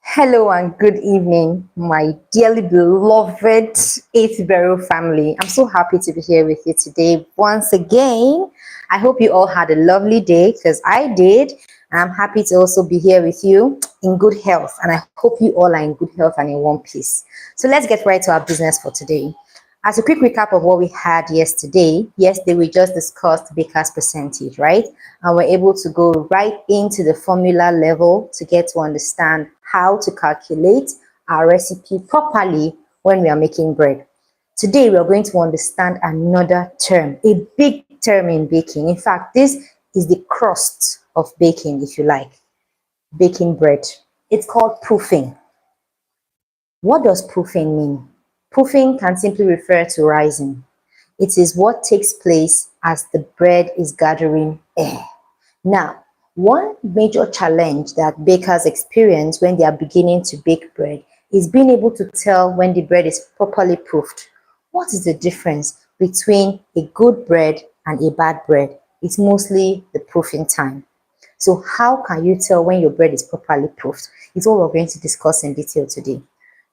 Hello and good evening, my dearly beloved 8thBeryl family. I'm so happy to be here with you today once again. I hope you all had a lovely day because I did. And I'm happy to also be here with you in good health. And I hope you all are in good health and in one piece. So let's get right to our business for today. As a quick recap of what we had yesterday we just discussed Baker's percentage, right? And we're able to go right into the formula level to get to understand how to calculate our recipe properly when we are making bread. Today, we are going to understand another term, a big term in baking. In fact, this is the crust of baking, if you like, baking bread. It's called proofing. What does proofing mean? Proofing can simply refer to rising. It is what takes place as the bread is gathering air. Now, one major challenge that bakers experience when they are beginning to bake bread is being able to tell when the bread is properly proofed. What is the difference between a good bread and a bad bread? It's mostly the proofing time. So how can you tell when your bread is properly proofed? It's what we're going to discuss in detail today.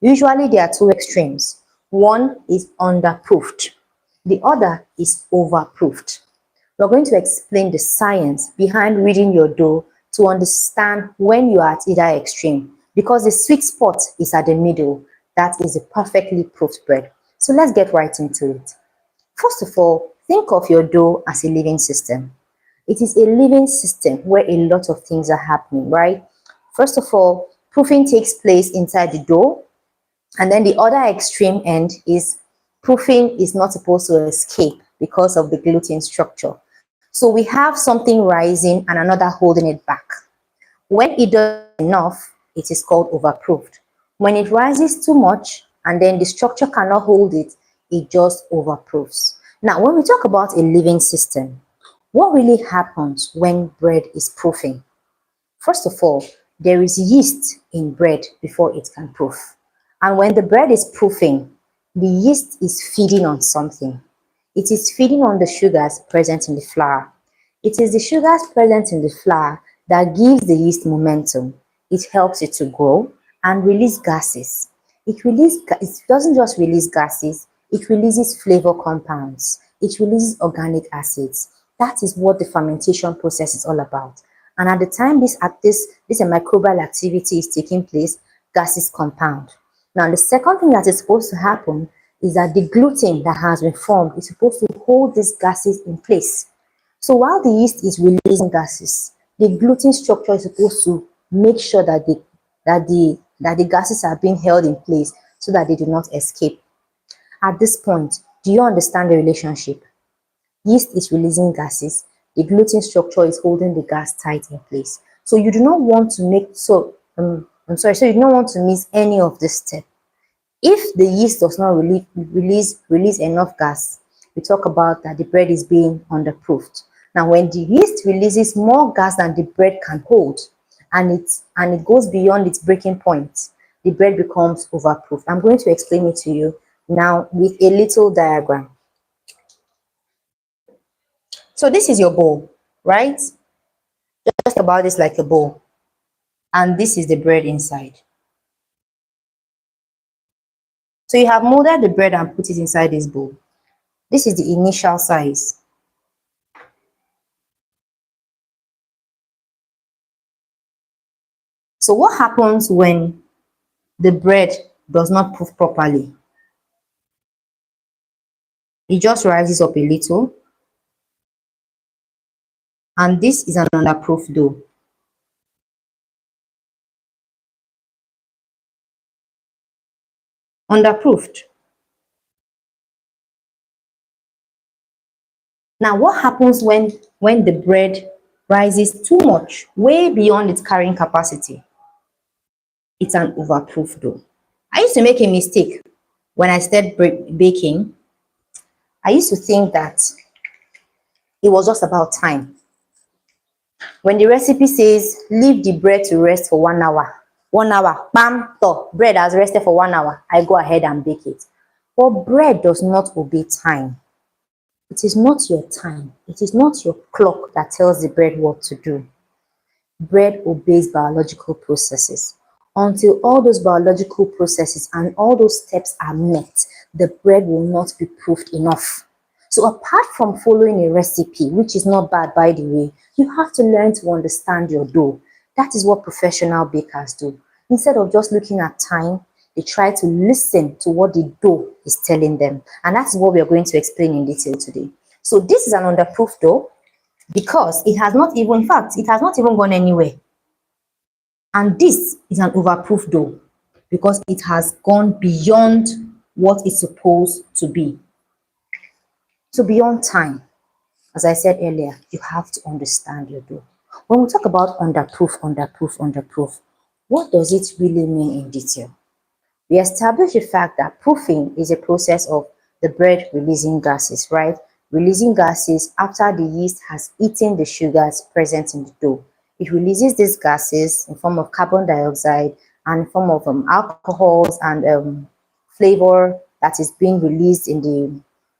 Usually there are two extremes. One is underproofed. The other is overproofed. We're going to explain the science behind reading your dough to understand when you are at either extreme, because the sweet spot is at the middle. That is a perfectly proofed bread. So let's get right into it. First of all, think of your dough as a living system. It is a living system where a lot of things are happening, right? First of all, proofing takes place inside the dough, and then the other extreme end is proofing is not supposed to escape because of the gluten structure. So we have something rising and another holding it back. When it does enough, it is called overproofed. When it rises too much and then the structure cannot hold it, it just overproofs. Now, when we talk about a living system, what really happens when bread is proofing? First of all, there is yeast in bread before it can proof. And when the bread is proofing, the yeast is feeding on something. It is feeding on the sugars present in the flour. It is the sugars present in the flour that gives the yeast momentum. It helps it to grow and release gases. It doesn't just release gases, it releases flavor compounds. It releases organic acids. That is what the fermentation process is all about. And at the time this microbial activity is taking place, gases compound. Now, the second thing that is supposed to happen is that the gluten that has been formed is supposed to hold these gases in place. So while the yeast is releasing gases, the gluten structure is supposed to make sure that the gases are being held in place so that they do not escape. At this point, do you understand the relationship? Yeast is releasing gases, the gluten structure is holding the gas tight in place. So you do not want to so you do not want to miss any of this step. If the yeast does not release enough gas, we talk about that the bread is being underproofed. Now, when the yeast releases more gas than the bread can hold, and it goes beyond its breaking point, the bread becomes overproofed. I'm going to explain it to you now with a little diagram. So this is your bowl, right? Just about this like a bowl. And this is the bread inside. So you have molded the bread and put it inside this bowl. This is the initial size. So what happens when the bread does not proof properly? It just rises up a little. And this is an underproof dough. Underproofed. Now what happens when the bread rises too much, way beyond its carrying capacity? It's an overproof dough. I used to make a mistake when I started baking. I used to think that it was just about time. When the recipe says leave the bread to rest for 1 hour, 1 hour, bam, to bread has rested for 1 hour. I go ahead and bake it. But bread does not obey time. It is not your time. It is not your clock that tells the bread what to do. Bread obeys biological processes. Until all those biological processes and all those steps are met, the bread will not be proofed enough. So apart from following a recipe, which is not bad by the way, you have to learn to understand your dough. That is what professional bakers do. Instead of just looking at time, they try to listen to what the dough is telling them. And that's what we are going to explain in detail today. So this is an underproof dough because it has not even, in fact, it has not even gone anywhere. And this is an overproof dough because it has gone beyond what it's supposed to be. So beyond time, as I said earlier, you have to understand your dough. When we talk about underproof, what does it really mean in detail? We establish the fact that proofing is a process of the bread releasing gases, right? Releasing gases after the yeast has eaten the sugars present in the dough. It releases these gases in form of carbon dioxide and in form of alcohols and flavor that is being released in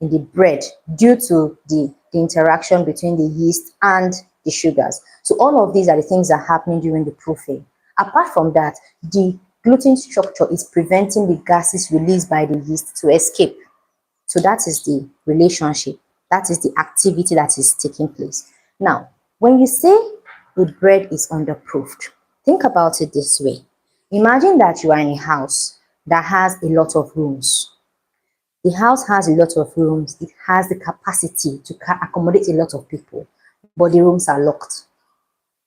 the bread due to the interaction between the yeast and the sugars. So all of these are the things that are happening during the proofing. Apart from that, the gluten structure is preventing the gases released by the yeast to escape. So that is the relationship. That is the activity that is taking place. Now, when you say a bread is underproofed, think about it this way. Imagine that you are in a house that has a lot of rooms. The house has a lot of rooms. It has the capacity to accommodate a lot of people, but the rooms are locked.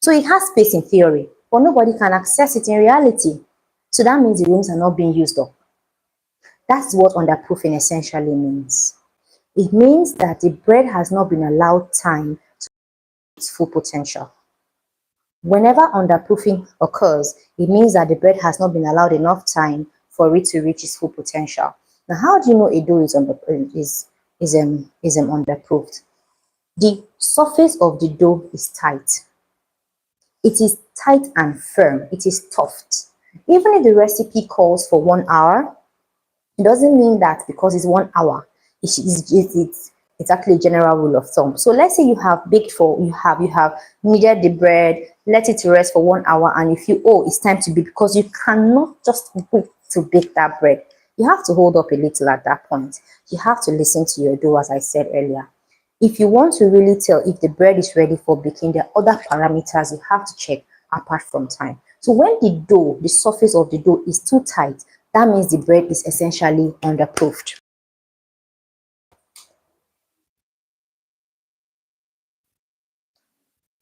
So it has space in theory, but nobody can access it in reality. So that means the rooms are not being used up. That's what underproofing essentially means. It means that the bread has not been allowed time to reach its full potential. Whenever underproofing occurs, it means that the bread has not been allowed enough time for it to reach its full potential. Now, how do you know a dough is underproofed? The surface of the dough is tight. It is tight and firm. It is tough. Even if the recipe calls for 1 hour, it doesn't mean that because it's 1 hour, it's actually a general rule of thumb. So let's say you have baked for, you have kneaded the bread, let it rest for 1 hour, and you feel, oh, it's time to bake, because you cannot just wait to bake that bread. You have to hold up a little at that point. You have to listen to your dough, as I said earlier. If you want to really tell if the bread is ready for baking, there are other parameters you have to check apart from time. So when the dough, the surface of the dough is too tight, that means the bread is essentially underproofed.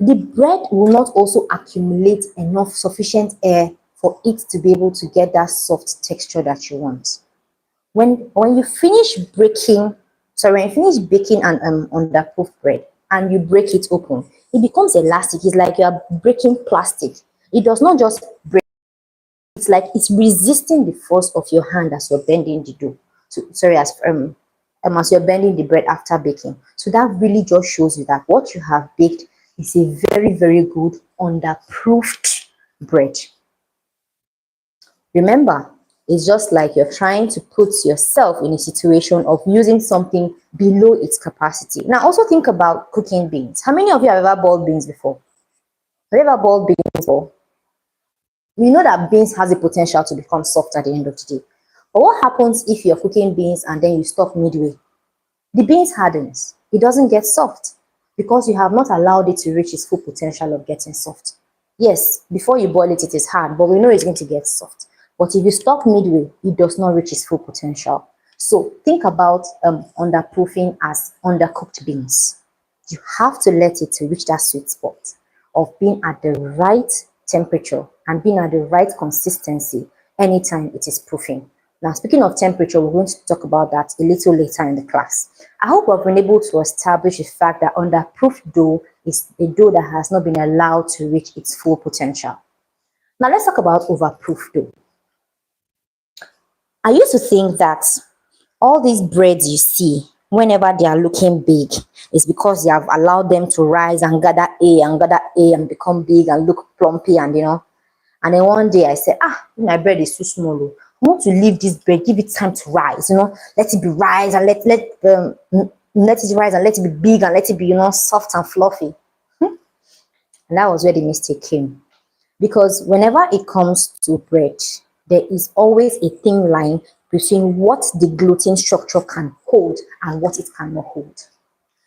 The bread will not also accumulate enough sufficient air for it to be able to get that soft texture that you want. When you finish breaking, sorry, when you finish baking an underproof bread and you break it open, it becomes elastic. It's like you are breaking plastic. It does not just break. It's like it's resisting the force of your hand as you're bending the dough. So, sorry, as you're bending the bread after baking. So that really just shows you that what you have baked is a very, very good underproofed bread. Remember, it's just like you're trying to put yourself in a situation of using something below its capacity. Now, also think about cooking beans. How many of you have ever boiled beans before? Have you ever boiled beans before? We know that beans has the potential to become soft at the end of the day. But what happens if you're cooking beans and then you stop midway? The beans hardens. It doesn't get soft because you have not allowed it to reach its full potential of getting soft. Yes, before you boil it, it is hard, but we know it's going to get soft. But if you stop midway, it does not reach its full potential. So think about underproofing as undercooked beans. You have to let it to reach that sweet spot of being at the right temperature and being at the right consistency anytime it is proofing. Now, speaking of temperature, we're going to talk about that a little later in the class. I hope we've been able to establish the fact that underproofed dough is a dough that has not been allowed to reach its full potential. Now, let's talk about overproofed dough. I used to think that all these breads you see, whenever they are looking big, is because you have allowed them to rise and gather A and become big and look plumpy and And then one day I said, my bread is too small. Oh. I want to leave this bread, give it time to rise, let it be rise and let it rise and let it be big and let it be, soft and fluffy. And that was where the mistake came. Because whenever it comes to bread, there is always a thin line between what the gluten structure can hold and what it cannot hold.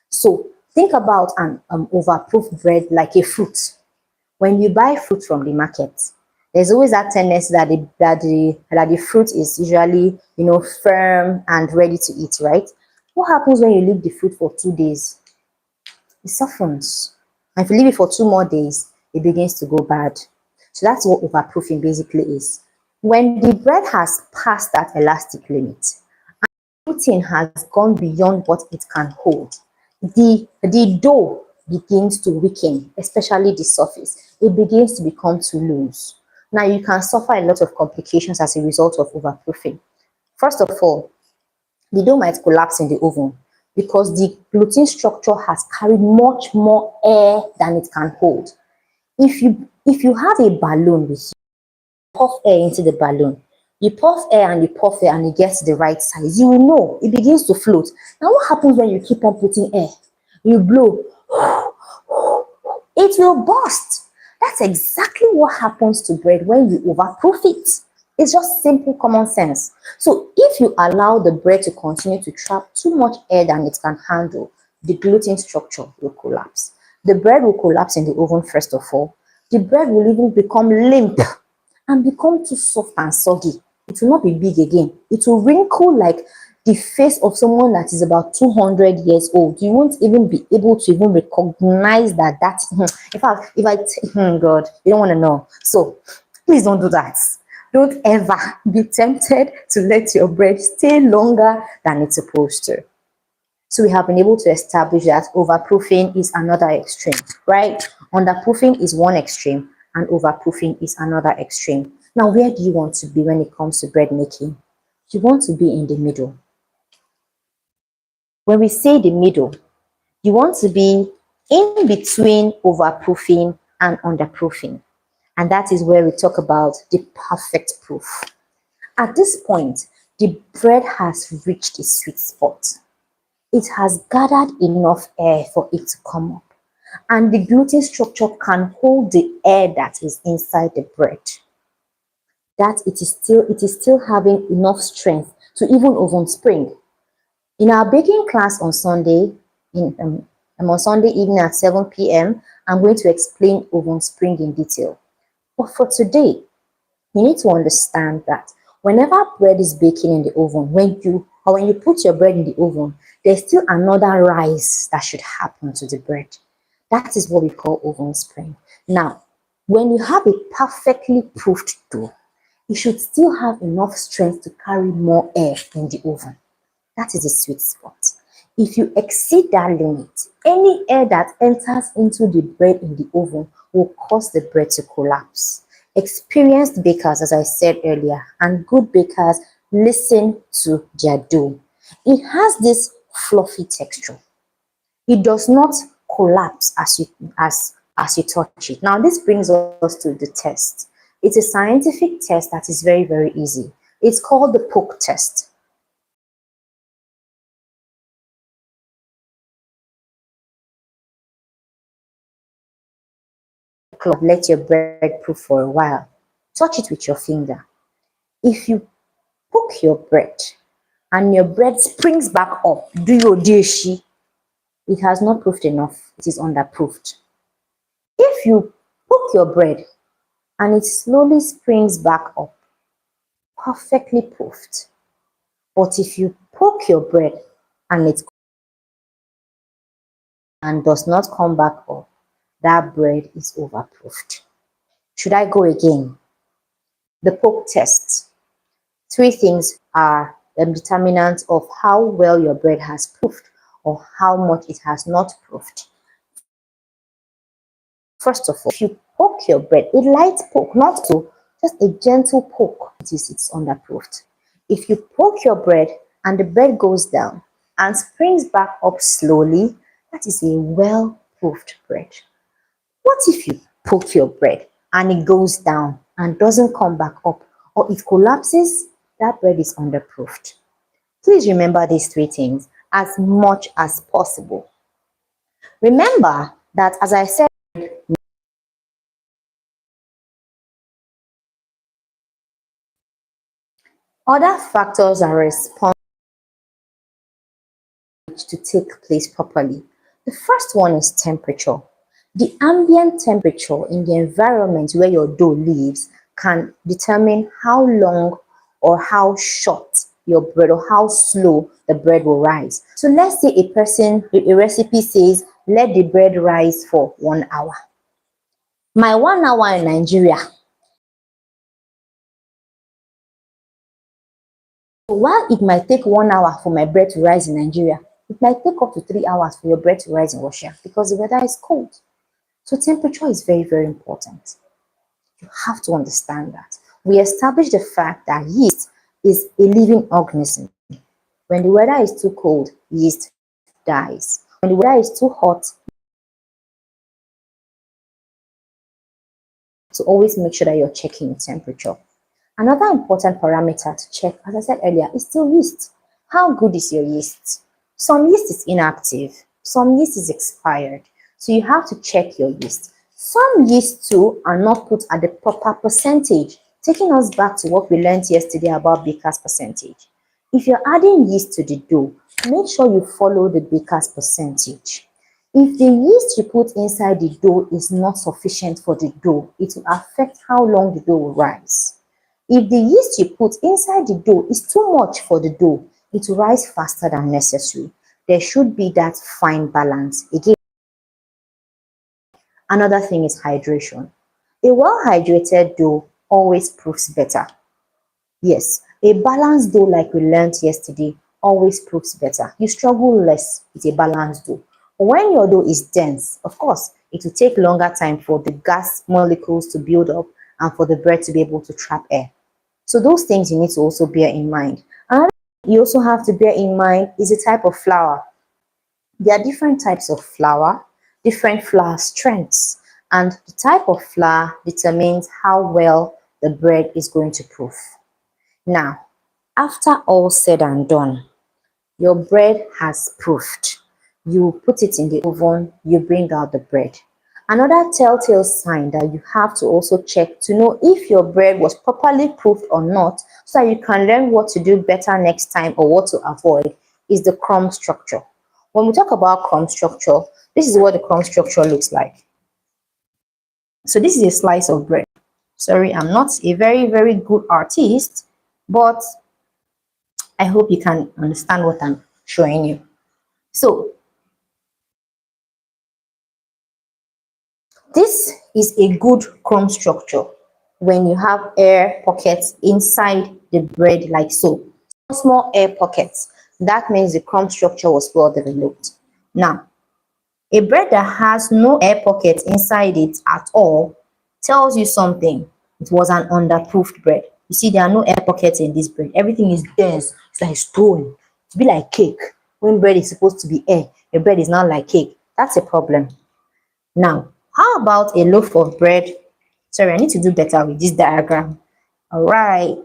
So think about an overproof bread like a fruit. When you buy fruit from the market, there's always that tendency that the fruit is usually, firm and ready to eat, right? What happens when you leave the fruit for 2 days? It softens. And if you leave it for 2 more days, it begins to go bad. So that's what overproofing basically is. When the bread has passed that elastic limit, gluten has gone beyond what it can hold, the dough begins to weaken, especially the surface. It begins to become too loose. Now you can suffer a lot of complications as a result of overproofing. First of all, the dough might collapse in the oven because the gluten structure has carried much more air than it can hold. If you have a balloon with you, puff air into the balloon. You puff air and you puff air and it gets the right size. You will know it begins to float. Now, what happens when you keep on putting air? You blow, it will burst. That's exactly what happens to bread when you overproof it. It's just simple common sense. So if you allow the bread to continue to trap too much air than it can handle, the gluten structure will collapse. The bread will collapse in the oven first of all. The bread will even become limp and become too soft and soggy. It will not be big again. It will wrinkle like the face of someone that is about 200 years old. You won't even be able to even recognize that. In fact, God, you don't want to know. So please don't do that. Don't ever be tempted to let your bread stay longer than it's supposed to. So we have been able to establish that overproofing is another extreme, right? Underproofing is one extreme and overproofing is another extreme. Now, where do you want to be when it comes to bread making? You want to be in the middle. When we say the middle, you want to be in between overproofing and underproofing. And that is where we talk about the perfect proof. At this point, the bread has reached its sweet spot. It has gathered enough air for it to come up, and the gluten structure can hold the air that is inside the bread. That it is still having enough strength to even oven spring. In our baking class on Sunday, on Sunday evening at 7 p.m., I'm going to explain oven spring in detail. But for today, you need to understand that whenever bread is baking in the oven, when you put your bread in the oven, there's still another rise that should happen to the bread. That is what we call oven spring. Now, when you have a perfectly proofed dough, it should still have enough strength to carry more air in the oven. That is the sweet spot. If you exceed that limit, any air that enters into the bread in the oven will cause the bread to collapse. Experienced bakers, as I said earlier, and good bakers listen to their dough. It has this fluffy texture. It does not collapse as you touch it. Now, this brings us to the test. It's a scientific test that is very, very easy. It's called the poke test. Let your bread proof for a while. Touch it with your finger. If you poke your bread and your bread springs back up, do your dishi, it has not proofed enough. It is underproofed. If you poke your bread and it slowly springs back up, perfectly proofed. But if you poke your bread and it and does not come back up, that bread is overproofed. Should I go again? The poke test. Three things are the determinants of how well your bread has proofed or how much it has not proofed. First of all, if you poke your bread, a light poke, not so, just a gentle poke, it's underproofed. If you poke your bread and the bread goes down and springs back up slowly, that is a well-proofed bread. What if you poke your bread and it goes down and doesn't come back up, or it collapses, that bread is underproofed. Please remember these three things as much as possible. Remember that, as I said, other factors are responsible to take place properly. The first one is temperature. The ambient temperature in the environment where your dough lives can determine how long or how short your bread, or how slow the bread will rise. So let's say a recipe says, let the bread rise for 1 hour. My 1 hour in Nigeria, while it might take 1 hour for my bread to rise in Nigeria, it might take up to 3 hours for your bread to rise in Russia because the weather is cold. So temperature is very, very important. You have to understand that. We established the fact that yeast is a living organism. When the weather is too cold, yeast dies. When the weather is too hot, so always make sure that you're checking your temperature. Another important parameter to check, as I said earlier, is still yeast. How good is your yeast? Some yeast is inactive, some yeast is expired. So you have to check your yeast. Some yeast too are not put at the proper percentage, taking us back to what we learned yesterday about baker's percentage. If you're adding yeast to the dough, make sure you follow the baker's percentage. If the yeast you put inside the dough is not sufficient for the dough, it will affect how long the dough will rise. If the yeast you put inside the dough is too much for the dough, it will rise faster than necessary. There should be that fine balance. Again, another thing is hydration. A well-hydrated dough always proves better. Yes, a balanced dough like we learned yesterday always proves better. You struggle less with a balanced dough. When your dough is dense, of course, it will take longer time for the gas molecules to build up and for the bread to be able to trap air. So those things you need to also bear in mind. Another thing you also have to bear in mind is the type of flour. There are different types of flour, different flour strengths, and the type of flour determines how well the bread is going to proof. Now, after all said and done, your bread has proofed. You put it in the oven, you bring out the bread. Another telltale sign that you have to also check to know if your bread was properly proofed or not, so that you can learn what to do better next time or what to avoid, is the crumb structure. When we talk about crumb structure, this is what the crumb structure looks like. So this is a slice of bread. Sorry, I'm not a very, very good artist, but I hope you can understand what I'm showing you. So this is a good crumb structure when you have air pockets inside the bread like so. Small air pockets. That means the crumb structure was well developed. Now, a bread that has no air pockets inside it at all tells you something. It was an underproofed bread. You see, there are no air pockets in this bread. Everything is dense. It's like stone. It's be like cake. When bread is supposed to be air, the bread is not like cake. That's a problem. Now, how about a loaf of bread? Sorry, I need to do better with this diagram. All right.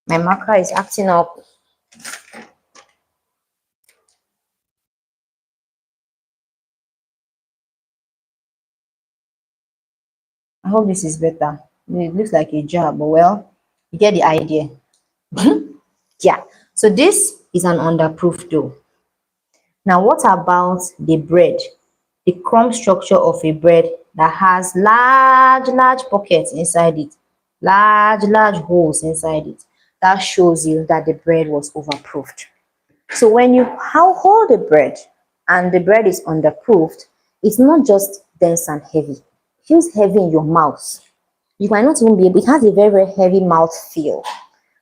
My marker is acting up. I hope this is better. It looks like a jar, but well, you get the idea. Yeah. So this is an underproof dough. Now, what about the bread? The crumb structure of a bread that has large pockets inside it, large holes inside it. That shows you that the bread was overproofed. So when you hold the bread and the bread is underproofed, it's not just dense and heavy. It feels heavy in your mouth. You might not even be able, it has a very, very heavy mouth feel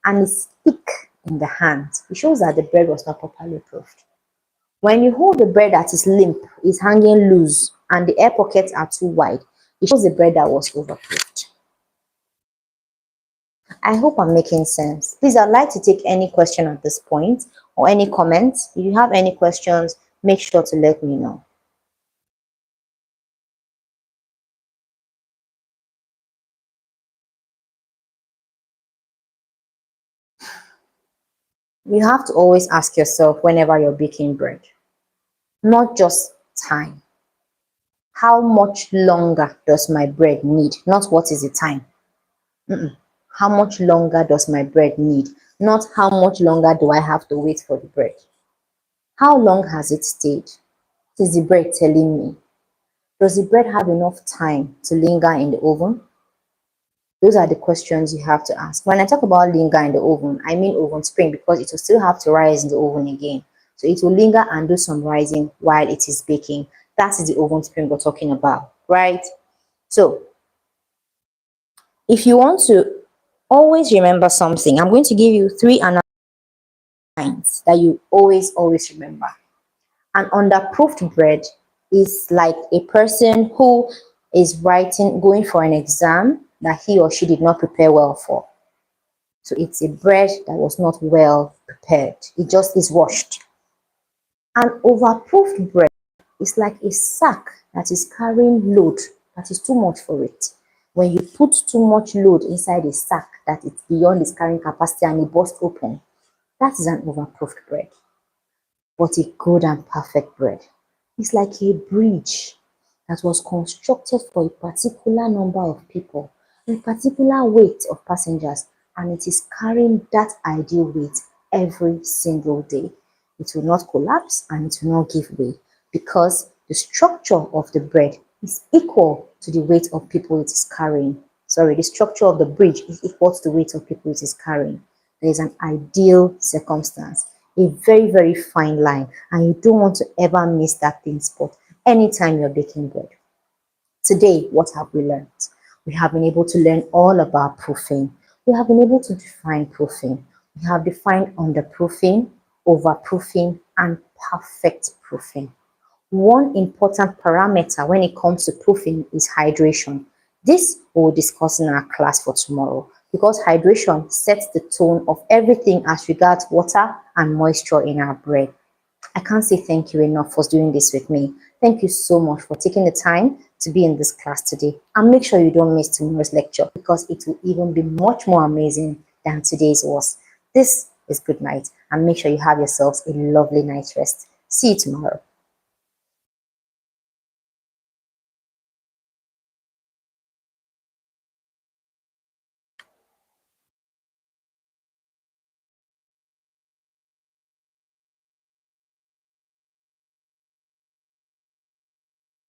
and it's thick in the hand. It shows that the bread was not properly proofed. When you hold the bread that is limp, is hanging loose, and the air pockets are too wide, it shows the bread that was overproofed. I hope I'm making sense. Please, I'd like to take any question at this point or any comments. If you have any questions, make sure to let me know. You have to always ask yourself whenever you're baking bread, not just time. How much longer does my bread need? Not what is the time. How much longer does my bread need? Not how much longer do I have to wait for the bread. How long has it stayed? What is the bread telling me? Does the bread have enough time to linger in the oven? Those are the questions you have to ask. When I talk about linger in the oven, I mean oven spring, because it will still have to rise in the oven again. So it will linger and do some rising while it is baking. That is the oven spring we're talking about, right? So if you want to always remember something, I'm going to give you three lines that you always remember. An underproofed bread is like a person who is going for an exam that he or she did not prepare well for. So it's a bread that was not well prepared. It just is washed. An overproofed bread is like a sack that is carrying load that is too much for it. When you put too much load inside a sack that is beyond its carrying capacity and it bursts open, that is an overproofed bread. But a good and perfect bread is like a bridge that was constructed for a particular number of people, a particular weight of passengers, and it is carrying that ideal weight every single day. It will not collapse and it will not give way because the structure of the bread is equal to the weight of people it is carrying. Sorry, the structure of the bridge is equal to the weight of people it is carrying. There is an ideal circumstance, a very fine line, and you don't want to ever miss that thin spot anytime you're baking bread. Today, what have we learned? We have been able to learn all about proofing. We have been able to define proofing. We have defined underproofing, overproofing, and perfect proofing. One important parameter when it comes to proofing is hydration. This we'll discuss in our class for tomorrow because hydration sets the tone of everything as regards water and moisture in our bread. I can't say thank you enough for doing this with me. Thank you so much for taking the time to be in this class today. And make sure you don't miss tomorrow's lecture because it will even be much more amazing than today's was. This is good night, and make sure you have yourselves a lovely night's rest. See you tomorrow.